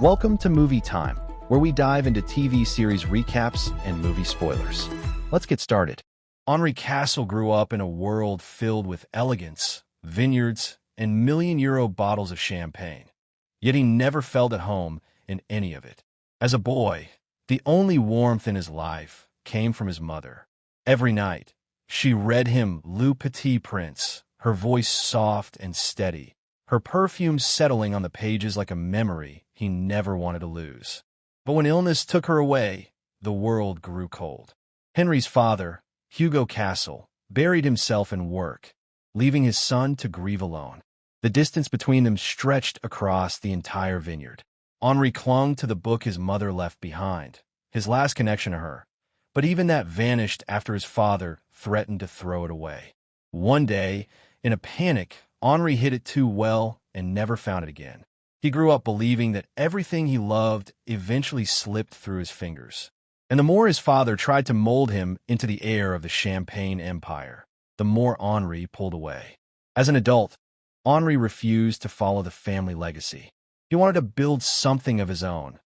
Welcome to Movie Time, where we dive into TV series recaps and movie spoilers. Let's get started. Henri Castle grew up in a world filled with elegance, vineyards, and million-euro bottles of champagne. Yet he never felt at home in any of it. As a boy, the only warmth in his life came from his mother. Every night, she read him Le Petit Prince, her voice soft and steady, her perfume settling on the pages like a memory he never wanted to lose. But when illness took her away, the world grew cold. Henry's father, Hugo Castle, buried himself in work, leaving his son to grieve alone. The distance between them stretched across the entire vineyard. Henri clung to the book his mother left behind, his last connection to her, but even that vanished after his father threatened to throw it away. One day, in a panic, Henri hid it too well and never found it again. He grew up believing that everything he loved eventually slipped through his fingers. And the more his father tried to mold him into the heir of the Champagne Empire, the more Henri pulled away. As an adult, Henri refused to follow the family legacy. He wanted to build something of his own.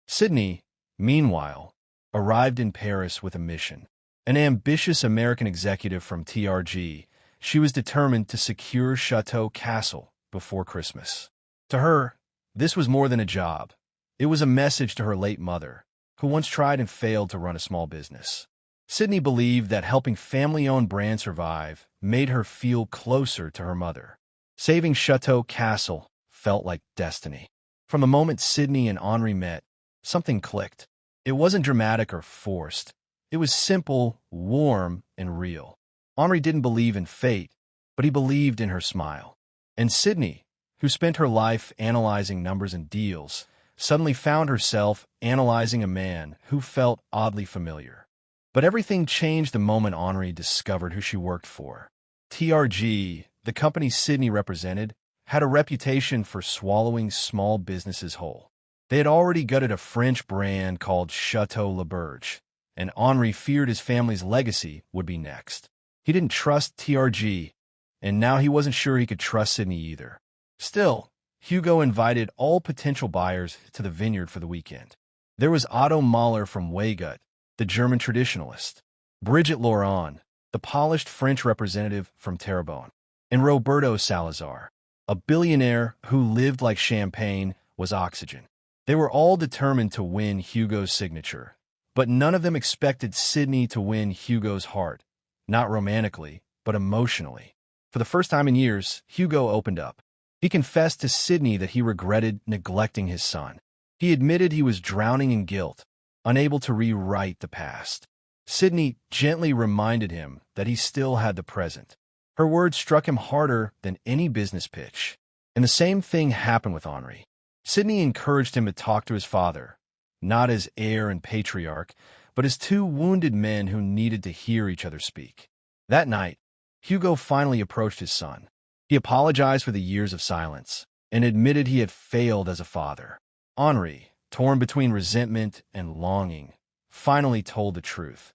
Sydney, meanwhile, arrived in Paris with a mission. An ambitious American executive from TRG, she was determined to secure Chateau Castle before Christmas. To her, this was more than a job. It was a message to her late mother, who once tried and failed to run a small business. Sydney believed that helping family-owned brands survive made her feel closer to her mother. Saving Chateau Castle felt like destiny. From the moment Sydney and Henri met, something clicked. It wasn't dramatic or forced. It was simple, warm, and real. Henri didn't believe in fate, but he believed in her smile. And Sydney, who spent her life analyzing numbers and deals, suddenly found herself analyzing a man who felt oddly familiar. But everything changed the moment Henri discovered who she worked for. TRG, the company Sydney represented, had a reputation for swallowing small businesses whole. They had already gutted a French brand called Chateau Laberge, and Henri feared his family's legacy would be next. He didn't trust TRG, and now he wasn't sure he could trust Sydney either. Still, Hugo invited all potential buyers to the vineyard for the weekend. There was Otto Mahler from Weygott, the German traditionalist, Brigitte Laurent, the polished French representative from Terrebonne, and Roberto Salazar, a billionaire who lived like champagne was oxygen. They were all determined to win Hugo's signature, but none of them expected Sydney to win Hugo's heart, not romantically, but emotionally. For the first time in years, Hugo opened up. He confessed to Sydney that he regretted neglecting his son. He admitted he was drowning in guilt, unable to rewrite the past. Sydney gently reminded him that he still had the present. Her words struck him harder than any business pitch. And the same thing happened with Henri. Sydney encouraged him to talk to his father, not as heir and patriarch, but as two wounded men who needed to hear each other speak. That night, Hugo finally approached his son. He apologized for the years of silence and admitted he had failed as a father. Henri, torn between resentment and longing, finally told the truth.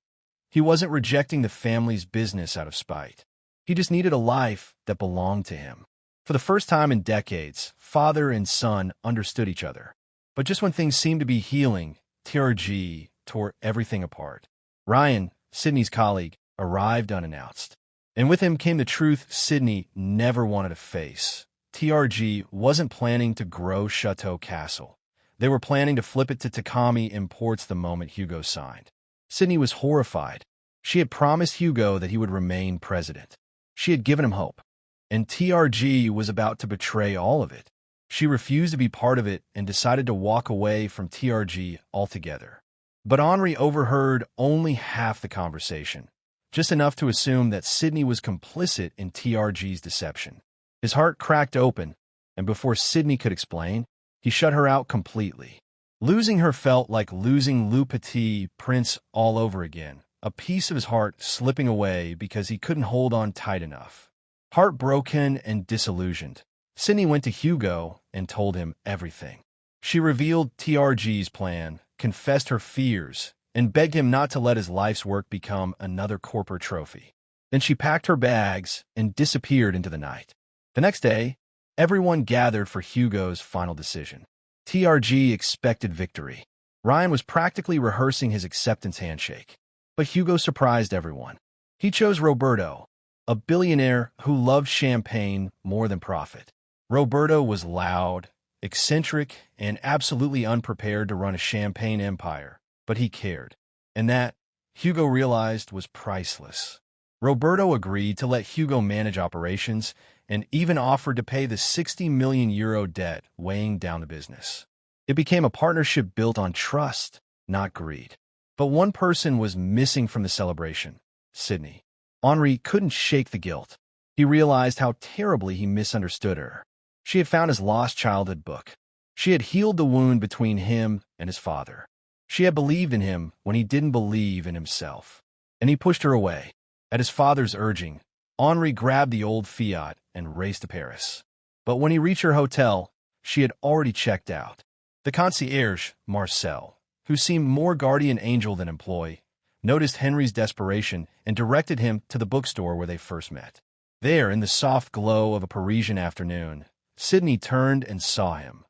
He wasn't rejecting the family's business out of spite. He just needed a life that belonged to him. For the first time in decades, father and son understood each other. But just when things seemed to be healing, TRG tore everything apart. Ryan, Sydney's colleague, arrived unannounced. And with him came the truth Sydney never wanted to face. TRG wasn't planning to grow Chateau Castle. They were planning to flip it to Takami Imports the moment Hugo signed. Sydney was horrified. She had promised Hugo that he would remain president. She had given him hope. And TRG was about to betray all of it. She refused to be part of it and decided to walk away from TRG altogether. But Henri overheard only half the conversation, just enough to assume that Sydney was complicit in TRG's deception. His heart cracked open, and before Sydney could explain, he shut her out completely. Losing her felt like losing Le Petit Prince all over again, a piece of his heart slipping away because he couldn't hold on tight enough. Heartbroken and disillusioned, Sydney went to Hugo and told him everything. She revealed TRG's plan, confessed her fears, and begged him not to let his life's work become another corporate trophy. Then she packed her bags and disappeared into the night. The next day, everyone gathered for Hugo's final decision. TRG expected victory. Ryan was practically rehearsing his acceptance handshake. But Hugo surprised everyone. He chose Roberto, a billionaire who loved champagne more than profit. Roberto was loud, eccentric, and absolutely unprepared to run a champagne empire, but he cared. And that, Hugo realized, was priceless. Roberto agreed to let Hugo manage operations and even offered to pay the 60 million euro debt weighing down the business. It became a partnership built on trust, not greed. But one person was missing from the celebration: Sydney. Henri couldn't shake the guilt. He realized how terribly he misunderstood her. She had found his lost childhood book. She had healed the wound between him and his father. She had believed in him when he didn't believe in himself. And he pushed her away. At his father's urging, Henri grabbed the old Fiat and raced to Paris. But when he reached her hotel, she had already checked out. The concierge, Marcel, who seemed more guardian angel than employee, noticed Henri's desperation and directed him to the bookstore where they first met. There, in the soft glow of a Parisian afternoon, Sydney turned and saw him.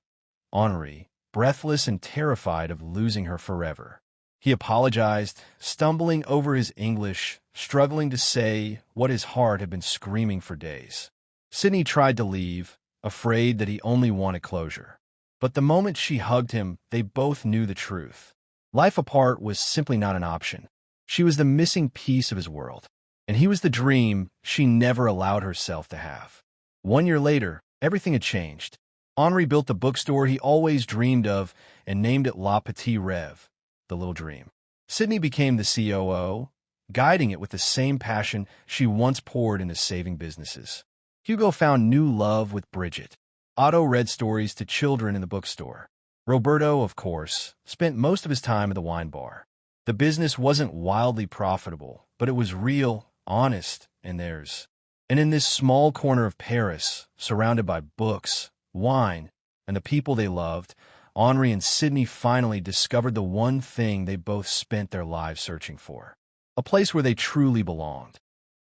Henri, breathless and terrified of losing her forever. He apologized, stumbling over his English, struggling to say what his heart had been screaming for days. Sydney tried to leave, afraid that he only wanted closure. But the moment she hugged him, they both knew the truth. Life apart was simply not an option. She was the missing piece of his world, and he was the dream she never allowed herself to have. 1 year later, everything had changed. Henri built the bookstore he always dreamed of and named it La Petite Rêve, the little dream. Sydney became the COO, guiding it with the same passion she once poured into saving businesses. Hugo found new love with Bridget. Otto read stories to children in the bookstore. Roberto, of course, spent most of his time at the wine bar. The business wasn't wildly profitable, but it was real, honest, and theirs. And in this small corner of Paris, surrounded by books, wine, and the people they loved, Henri and Sydney finally discovered the one thing they both spent their lives searching for: a place where they truly belonged.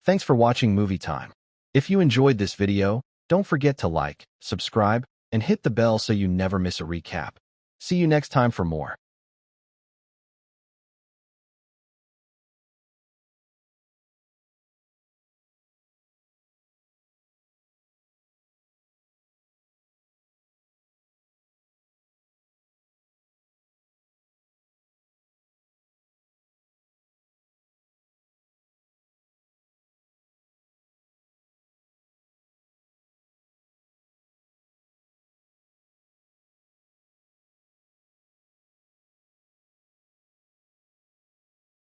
Thanks for watching Movie Time. If you enjoyed this video, don't forget to like, subscribe, and hit the bell so you never miss a recap. See you next time for more.